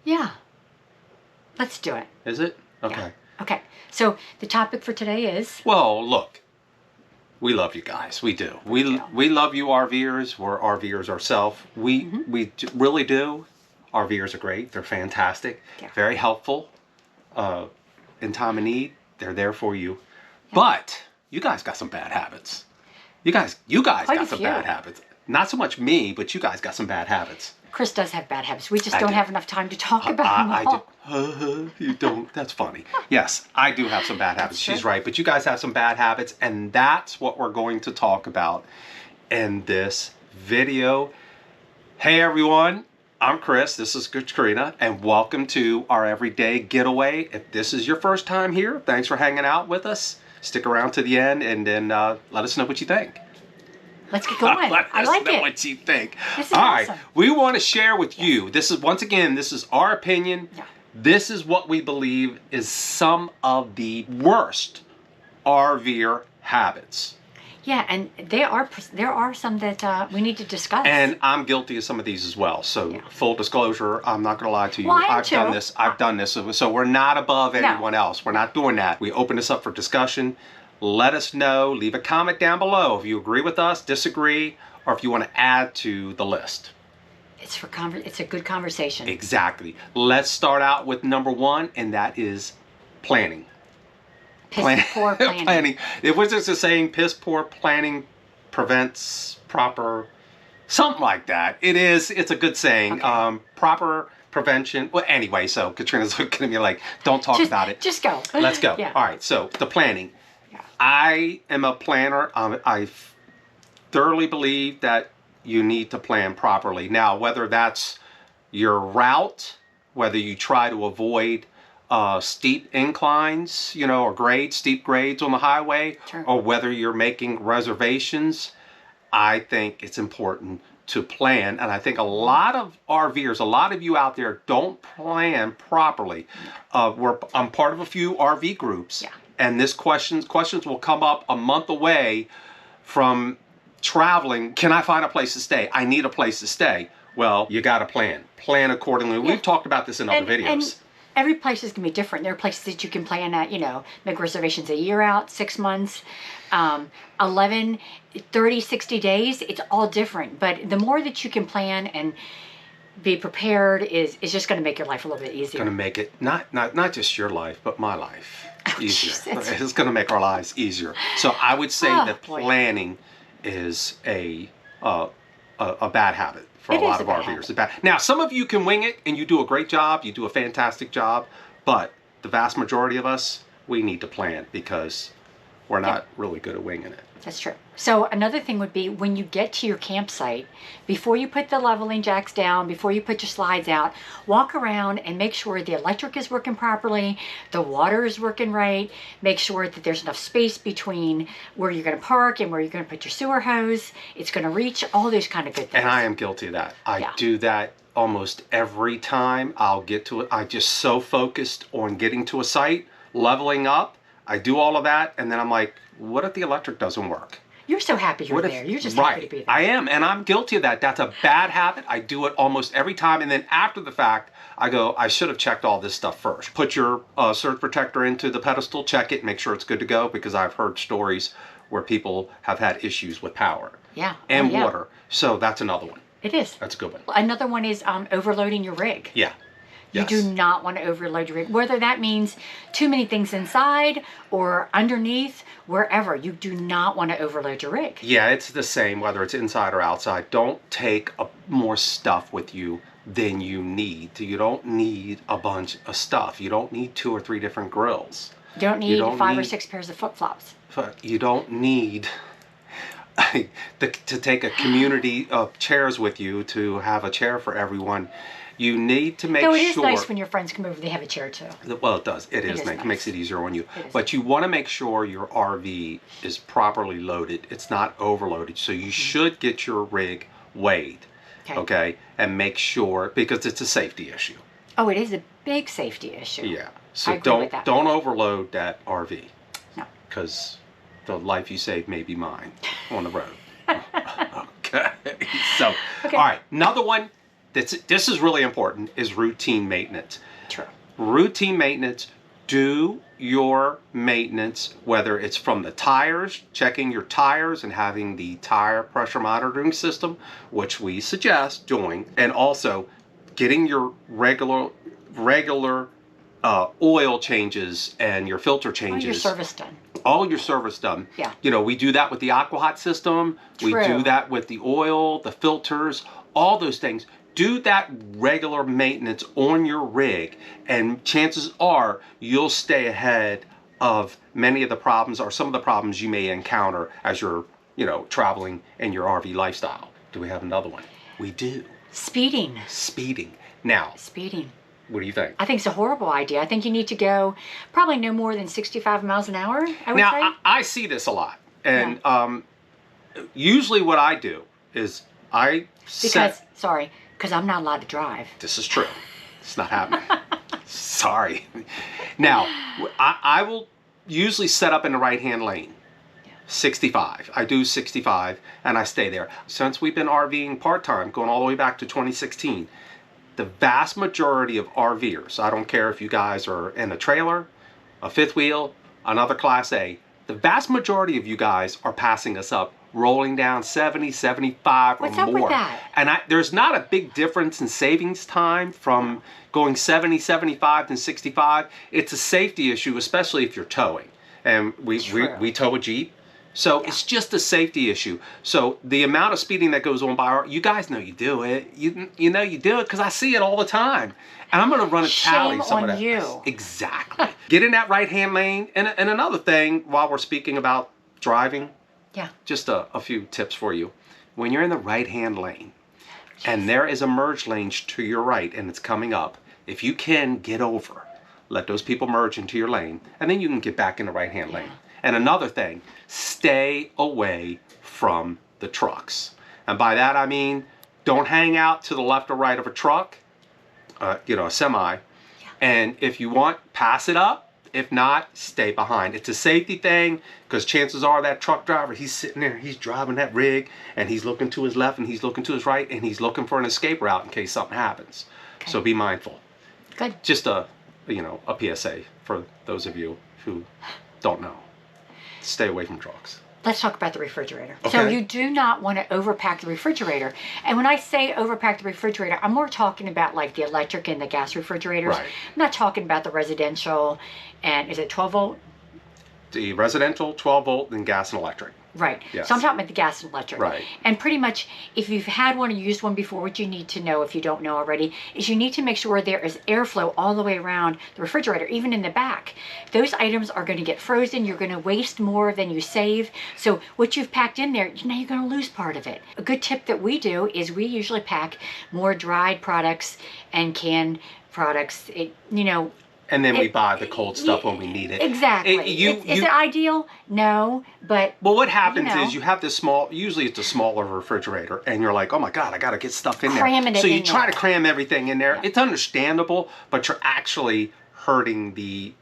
Yeah. Let's do it. Is it? Okay. Yeah. Okay. So the topic for today is... Well, look. We love you guys. We do. We love you RVers. We're RVers ourselves. We really do. RVers are great. They're fantastic. Yeah. Very helpful. In time of need, they're there for you. Yeah. But you guys got some bad habits. You guys got some bad habits. Not so much me, but you guys got some bad habits. Chris does have bad habits. We just don't have enough time to talk about them all. You don't. That's funny. Yes, I do have some bad habits. She's right. But you guys have some bad habits, and that's what we're going to talk about in this video. Hey, everyone. I'm Chris. This is Katrina, and welcome to our Everyday Getaway. If this is your first time here, thanks for hanging out with us. Stick around to the end, and then let us know what you think. Let's get going. I like it. What you think. This is All awesome. right. We want to share with you. This is, once again, this is our opinion. Yeah. This is what we believe is some of the worst RVer habits. Yeah, and there are some that we need to discuss. And I'm guilty of some of these as well. So full disclosure, I'm not going to lie to you. Well, I've done this. So we're not above anyone else. We're not doing that. We open this up for discussion. Let us know. Leave a comment down below if you agree with us, disagree, or if you want to add to the list. It's a good conversation. Exactly. Let's start out with number one, and that is planning. Piss poor planning. Planning. It was just a saying, piss poor planning prevents proper, something like that. It is. It's a good saying. Okay. Proper prevention. Well, anyway, so Katrina's looking at me like, don't talk about it. Just go. Let's go. Yeah. All right. So the planning. I am a planner. I thoroughly believe that you need to plan properly. Now, whether that's your route, whether you try to avoid steep inclines, or steep grades on the highway, or whether you're making reservations, I think it's important to plan. And I think a lot of RVers, a lot of you out there don't plan properly. I'm part of a few RV groups. Yeah. And this questions will come up a month away from traveling. Can I find a place to stay? I need a place to stay. Well, you got to plan. Plan accordingly. Yeah. We've talked about this in other videos. And every place is going to be different. There are places that you can plan at, make reservations a year out, 6 months, 11, 30, 60 days. It's all different. But the more that you can plan and be prepared is just going to make your life a little bit easier. It's going to make it, not just your life, but my life. Easier. Jesus. It's going to make our lives easier. So I would say that planning is a bad habit for a lot of RVers. Now, some of you can wing it and you do a great job. You do a fantastic job. But the vast majority of us, we need to plan because we're not really good at winging it. That's true. So another thing would be when you get to your campsite, before you put the leveling jacks down, before you put your slides out, walk around and make sure the electric is working properly, the water is working right, make sure that there's enough space between where you're going to park and where you're going to put your sewer hose. It's going to reach, all those kind of good things. And I am guilty of that. I do that almost every time I'll get to it. I'm just so focused on getting to a site, leveling up. I do all of that, and then I'm like, what if the electric doesn't work? You're so happy you're there. You're just happy to be there. I am, and I'm guilty of that. That's a bad habit. I do it almost every time, and then after the fact, I go, I should have checked all this stuff first. Put your surge protector into the pedestal, check it, make sure it's good to go, because I've heard stories where people have had issues with power and water. So that's another one. It is. That's a good one. Another one is overloading your rig. Yeah. You do not want to overload your rig, whether that means too many things inside or underneath, wherever. You do not want to overload your rig. Yeah, it's the same whether it's inside or outside. Don't take more stuff with you than you need. You don't need a bunch of stuff. You don't need 2 or 3 different grills. You don't need 5 or 6 pairs of flip-flops. You don't need to take a community of chairs with you to have a chair for everyone. You need to make sure... Though it is nice when your friends come over, they have a chair too. Well, it does. It is nice. It makes it easier on you. But you want to make sure your RV is properly loaded. It's not overloaded. So you should get your rig weighed. Okay? And make sure, because it's a safety issue. Oh, it is a big safety issue. Yeah. So don't overload that RV. No. Because the life you save may be mine on the road. Okay. So, all right. Another one. this is really important, is routine maintenance. True. Routine maintenance. Do your maintenance, whether it's from the tires, checking your tires and having the tire pressure monitoring system, which we suggest doing, and also getting your regular oil changes and your filter changes. All your service done. All your service done. Yeah. You know, we do that with the AquaHot system. True. We do that with the oil, the filters, all those things. Do that regular maintenance on your rig, and chances are you'll stay ahead of many of the problems or some of the problems you may encounter as you're, you know, traveling in your RV lifestyle. Do we have another one? We do. Speeding. Speeding. Now, Speeding. what do you think? I think it's a horrible idea. I think you need to go probably no more than 65 miles an hour, I would say. Now, I see this a lot. And usually what I do is Because I'm not allowed to drive. This is true. It's not happening. Sorry. Now, I will usually set up in the right-hand lane. 65. I do 65 and I stay there. Since we've been RVing part-time, going all the way back to 2016, the vast majority of RVers, I don't care if you guys are in a trailer, a fifth wheel, another Class A, the vast majority of you guys are passing us up, rolling down 70, 75 or more. What's up with that? And there's not a big difference in savings time from going 70, 75 to 65. It's a safety issue, especially if you're towing. And we tow a Jeep. So it's just a safety issue. So the amount of speeding that goes on by you guys know you do it. You know you do it because I see it all the time. And I'm going to run a tally. Shame on you. Exactly. Get in that right-hand lane. And another thing, while we're speaking about driving, just a few tips for you. When you're in the right-hand lane and there is a merge lane to your right and it's coming up, if you can get over, let those people merge into your lane, and then you can get back in the right-hand lane. And another thing, stay away from the trucks. And by that I mean, don't hang out to the left or right of a truck, you know, a semi. And if you want, pass it up. If not, stay behind. It's a safety thing because chances are that truck driver, he's sitting there, he's driving that rig and he's looking to his left and he's looking to his right and he's looking for an escape route in case something happens. Okay. So be mindful. Good. Just a PSA for those of you who don't know. Stay away from trucks. Let's talk about the refrigerator. Okay. So you do not want to overpack the refrigerator. And when I say overpack the refrigerator, I'm more talking about like the electric and the gas refrigerators. Right. I'm not talking about the residential and is it 12 volt? The residential, 12 volt, and gas and electric. Right. Yes. So I'm talking about the gas and electric. Right. And pretty much if you've had one or used one before, what you need to know if you don't know already is you need to make sure there is airflow all the way around the refrigerator, even in the back. Those items are going to get frozen. You're going to waste more than you save. So what you've packed in there, you know you're going to lose part of it. A good tip that we do is we usually pack more dried products and canned products. And then we buy the cold stuff when we need it. Exactly. Is it ideal? No, but... Well, what happens is you have this usually it's a smaller refrigerator, and you're like, oh my God, I got to get stuff in there. So you try to cram everything in there. Yeah. It's understandable, but you're actually hurting the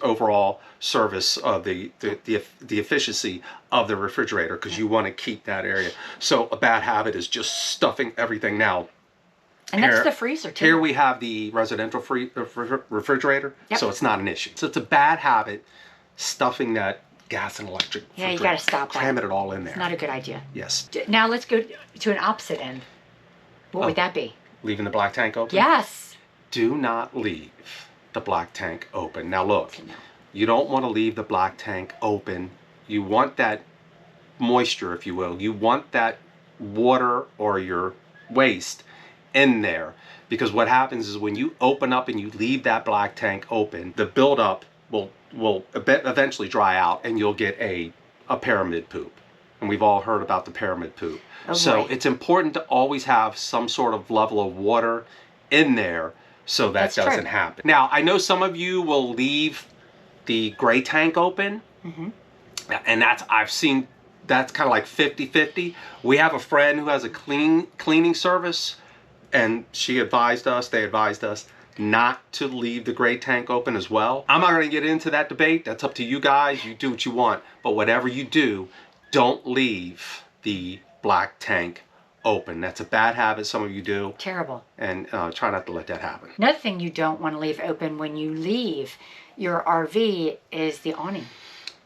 overall service of the efficiency of the refrigerator because you want to keep that area. So a bad habit is just stuffing everything now. And that's the freezer too. Here we have the residential refrigerator, so it's not an issue. So it's a bad habit stuffing that gas and electric. Yeah, you got to stop that. Cram it all in there. It's not a good idea. Yes. Now let's go to an opposite end. What would that be? Leaving the black tank open? Yes. Do not leave the black tank open. Now look, you don't want to leave the black tank open. You want that moisture, if you will. You want that water or your waste in there, because what happens is when you open up and you leave that black tank open, the buildup will eventually dry out and you'll get a pyramid poop. And we've all heard about the pyramid poop. So it's important to always have some sort of level of water in there so that doesn't happen. Now, I know some of you will leave the gray tank open, and I've seen that's kind of like 50-50. We have a friend who has a cleaning service, and they advised us not to leave the gray tank open as well. I'm not going to get into that debate. That's up to you guys. You do what you want. But whatever you do, don't leave the black tank open. That's a bad habit some of you do. Terrible. And try not to let that happen. Another thing you don't want to leave open when you leave your RV is the awning.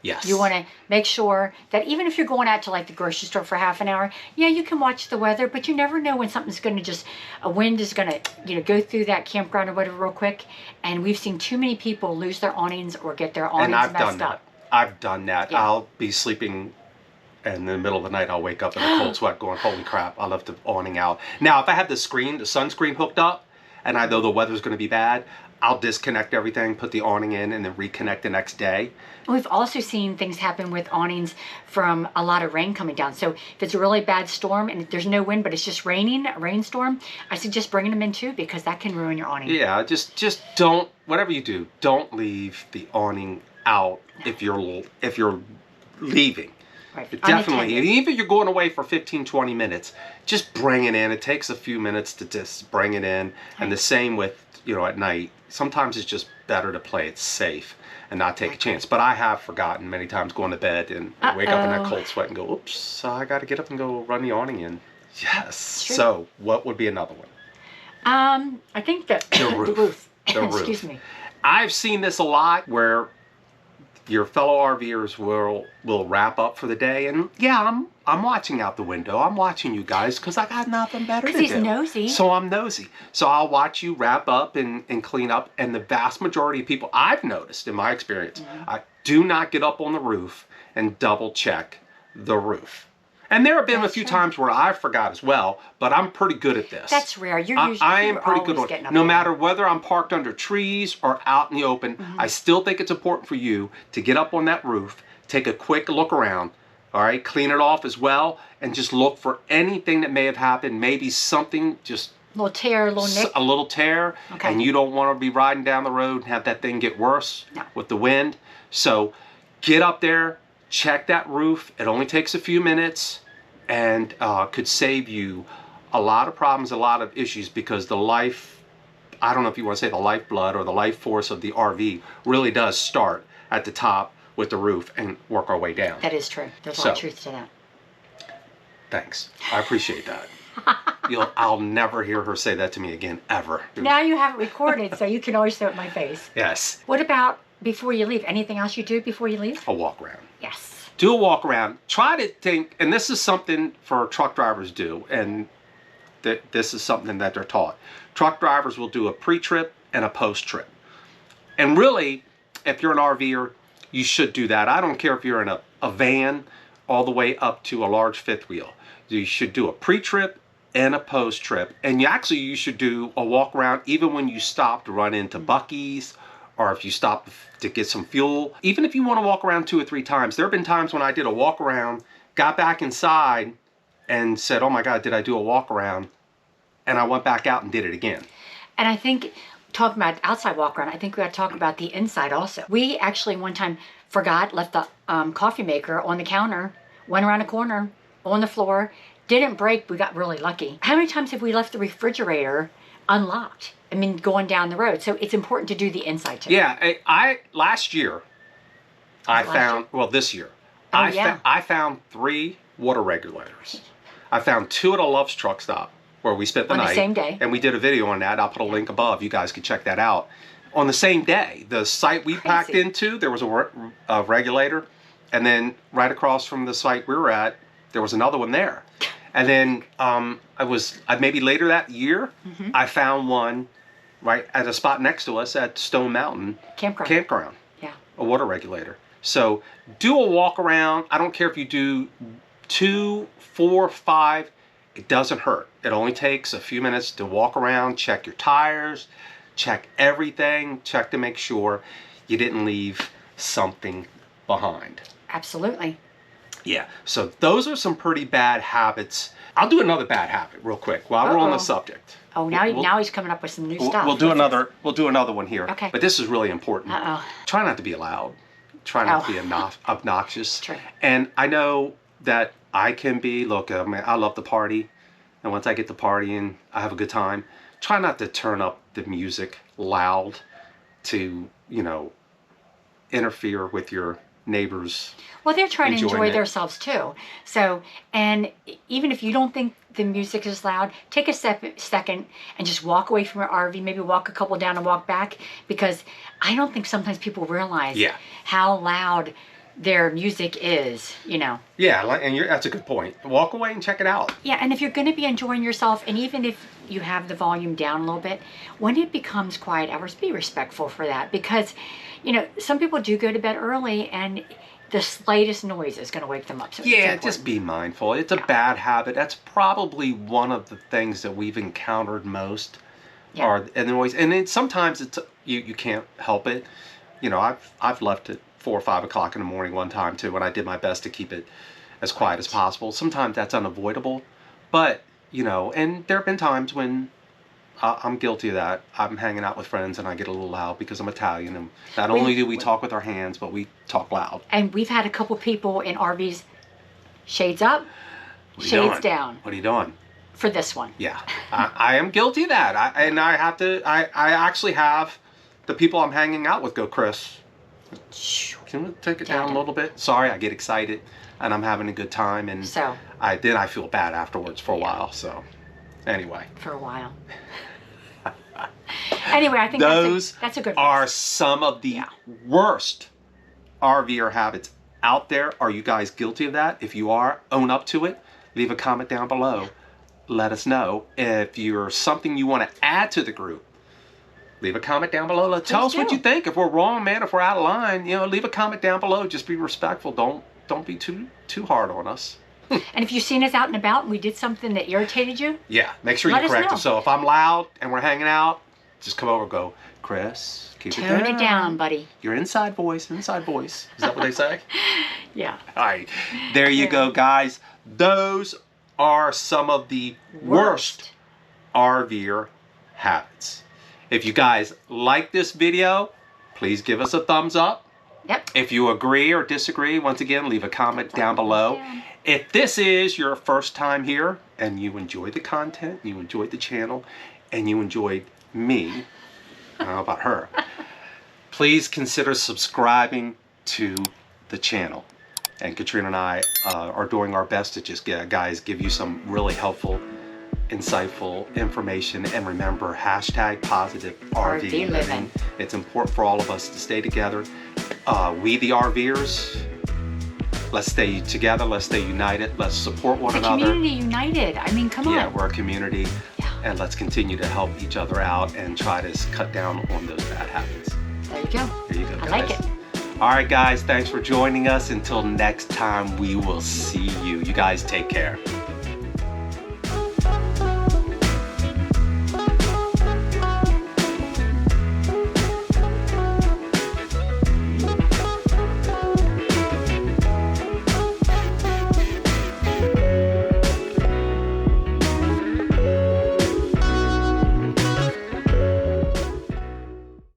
Yes. You want to make sure that even if you're going out to like the grocery store for half an hour, yeah, you can watch the weather, but you never know when something's going to just, a wind is going to, go through that campground or whatever real quick. And we've seen too many people lose their awnings or get their awnings messed up. I've done that. Yeah. I'll be sleeping, and in the middle of the night, I'll wake up in a cold sweat going, holy crap, I left the awning out. Now, if I have the sunscreen hooked up, and I know the weather's going to be bad, I'll disconnect everything, put the awning in, and then reconnect the next day. We've also seen things happen with awnings from a lot of rain coming down. So if it's a really bad storm and there's no wind, but it's just raining, a rainstorm, I suggest bringing them in too, because that can ruin your awning. Yeah, just don't, whatever you do, don't leave the awning out if you're leaving. Right. Definitely. And even if you're going away for 15, 20 minutes, just bring it in. It takes a few minutes to just bring it in. Right. And the same with, at night. Sometimes it's just better to play it safe and not take a chance. But I have forgotten many times going to bed and wake up in that cold sweat and go, oops, I got to get up and go run the awning in. Yes. So what would be another one? I think that the roof. The roof. Excuse me. I've seen this a lot where your fellow RVers will wrap up for the day, and yeah, I'm watching out the window. I'm watching you guys because I got nothing better to do. Because he's nosy. So I'm nosy. So I'll watch you wrap up and clean up, and the vast majority of people I've noticed in my experience, I do not get up on the roof and double check the roof. And there have been a few times where I forgot as well, but I'm pretty good at this. That's rare. I am pretty good at it. No matter whether I'm parked under trees or out in the open, I still think it's important for you to get up on that roof, take a quick look around, all right, clean it off as well, and just look for anything that may have happened, maybe something just... A little tear, a little nick. A little tear, and you don't want to be riding down the road and have that thing get worse with the wind. So get up there, check that roof. It only takes a few minutes and could save you a lot of problems, a lot of issues, because I don't know if you want to say the lifeblood or the life force of the RV really does start at the top with the roof and work our way down. That is true. There's a lot of truth to that. Thanks. I appreciate that. I'll never hear her say that to me again, ever. Now you have it recorded, so you can always throw it in my face. Yes. What about before you leave? Anything else you do before you leave? A walk around. Yes. Do a walk around. Try to think, and this is something for truck drivers do, and this is something that they're taught. Truck drivers will do a pre-trip and a post-trip. And really, if you're an RVer, you should do that. I don't care if you're in a van all the way up to a large fifth wheel. You should do a pre-trip and a post-trip. And you should do a walk around even when you stop to run into Buc-ee's, or if you stop to get some fuel. Even if you want to walk around 2 or 3 times. There have been times when I did a walk around, got back inside, and said, oh my God, did I do a walk around? And I went back out and did it again. And I think, talking about outside walk around, I think we got to talk about the inside also. We actually one time left the coffee maker on the counter, went around a corner, on the floor, didn't break, we got really lucky. How many times have we left the refrigerator unlocked? I mean, going down the road. So it's important to do the inside too. Yeah, this year, I found 3 water regulators. I found 2 at a Love's truck stop where we spent the night. On the same day. And we did a video on that. I'll put a link above. You guys can check that out. On the same day, the site we packed into, there was a regulator. And then right across from the site we were at, there was another one there. And then maybe later that year, I found one right at a spot next to us at Stone Mountain Campground. Yeah. A water regulator. So do a walk around. I don't care if you do 2, 4, 5. It doesn't hurt. It only takes a few minutes to walk around, check your tires, check everything, check to make sure you didn't leave something behind. Absolutely. Yeah, so those are some pretty bad habits. I'll do another bad habit real quick while we're on the subject. Oh, now he's coming up with some new stuff. We'll do another one here. Okay. But this is really important. Try not to be loud. Try not to be obnoxious. True. And I know that I can be, I love to party. And once I get to partying, I have a good time. Try not to turn up the music loud to, interfere with your neighbors. Well, they're trying to enjoy themselves too. So, and even if you don't think the music is loud, take a second and just walk away from your RV, maybe walk a couple down and walk back, because I don't think sometimes people realize how loud their music is, you know. Yeah, and that's a good point. Walk away and check it out. Yeah, and if you're going to be enjoying yourself, and even if you have the volume down a little bit, when it becomes quiet hours, be respectful for that, because, you know, some people do go to bed early and the slightest noise is going to wake them up. So yeah, just be mindful. It's a bad habit. That's probably one of the things that we've encountered most are the noise. And then sometimes it's you can't help it. You know, I've left it 4 or 5 o'clock in the morning one time too, and I did my best to keep it as quiet as possible. Sometimes that's unavoidable, but you know, and there have been times when I'm guilty of that. I'm hanging out with friends and I get a little loud because I'm Italian, and not only do we talk with our hands, but we talk loud. And we've had a couple people in RVs, shades up, shades down. What are you doing? For this one. Yeah, I am guilty of that. I actually have the people I'm hanging out with go, Chris, can we take it down a little bit? Sorry, I get excited and I'm having a good time, and so I feel bad afterwards for a while. So anyway, for a while. Anyway, I think that's a good one. Are some of the worst RVer habits out there. Are you guys guilty of that? If you are, own up to it. Leave a comment down below. Let us know. If you're something you want to add to the group, leave a comment down below. Tell us what you think. If we're wrong, man, if we're out of line, you know, leave a comment down below. Just be respectful. Don't be too hard on us. And if you've seen us out and about and we did something that irritated you, make sure you correct us. So if I'm loud and we're hanging out, just come over and go, Chris, keep it down. Tone it down, buddy. Your inside voice. Is that what they say? Yeah. All right. There you go, guys. Those are some of the worst RVer habits. If you guys like this video, please give us a thumbs up. Yep. If you agree or disagree, once again, leave a comment down below. If this is your first time here and you enjoy the content, you enjoyed the channel, and you enjoyed me, I don't know about her, please consider subscribing to the channel. And Katrina and I are doing our best to just give you some really helpful, insightful information. And remember, hashtag positive RV living. It's important for all of us to stay together. We the RVers, let's stay together, let's stay united, let's support one another. Community united. I mean, come on. Yeah, we're a community, and let's continue to help each other out and try to cut down on those bad habits. There you go. There you go, guys. I like it. All right, guys, thanks for joining us. Until next time, we will see you. You guys take care.